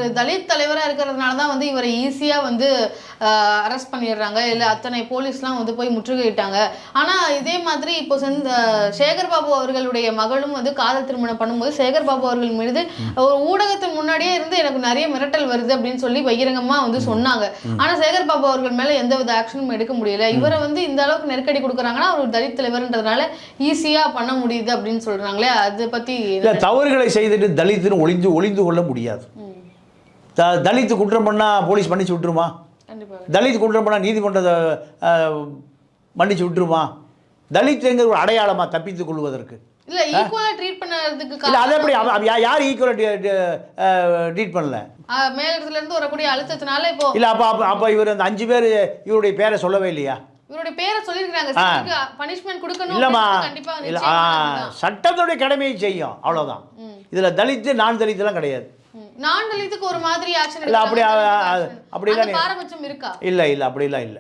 ஒரு தலித் தலைவரா இருக்கிறதுனால தான் வந்து இவரை ஈஸியா வந்து அரெஸ்ட் பண்ணிடுறாங்க, இல்ல அத்தனை போலீஸ்லாம் வந்து போய் முற்றுகையிட்டாங்க. ஆனா இதே மாதிரி இப்போ சேகர் பாபு அவர்களுடைய மகளும் வந்து காதல் திருமணம் பண்ணும்போது சேகர் பாபு அவர்கள் மீது ஒரு ஊடகத்தின் முன்னாடியே இருந்து எனக்கு நிறைய மிரட்டல் வருது அப்படின்னு சொல்லி பகிரங்கமா வந்து சொன்னாங்க. ஆனா சேகர் பாபு அவர்கள் மேல எந்த வித ஆக்ஷனும் எடுக்க முடியல. இவரை வந்து இந்த அளவுக்கு நெருக்கடி கொடுக்குறாங்கன்னா ஒரு தலித் தலைவர்ன்றதுனால ஈஸியா பண்ண முடியுது அப்படின்னு சொல்றாங்களே, அதை பத்தி தவறுகளை செய்துட்டு தலித்துன்னு ஒளிந்து கொள்ள முடியாது. தலித்து குற்றம் பண்ணால் போலீஸ் மன்னிச்சு விட்டுருமா? தலித் குற்றம் பண்ணால் நீதிமன்றத்தை மன்னிச்சு விட்டுருமா? தலித்துங்கிற ஒரு அடையாளமா தப்பித்துக் கொள்வதற்கு? இல்ல ஈக்குவலா ட்ரீட் பண்ணதுக்கு இல்ல அது எப்படி யார் ஈக்குவலா ட்ரீட் பண்ணல? மேலிடத்துல இருந்து வரக்கூடிய அழுத்தத்தினால இப்போ இல்ல அப்ப இவர் அந்த 5 பேர் இவருடைய பேரை சொல்லவே இல்லையா? இவருடைய பேரை சொல்லிருக்காங்க. பனிஷ்மென்ட் கொடுக்கணும் இல்லம்மா, கண்டிப்பா இல்ல சட்டத்துடைய கடமையை செய்யும், அவ்வளவுதான். இதுல தலித்து நான் தலித்துலாம் கிடையாது. நான் தலித்துக்கு ஒரு மாதிரி ஆக்ஷன் இல்ல அப்படி இல்ல பாரபட்சம் இருக்கா? இல்ல அப்படிலாம் இல்ல.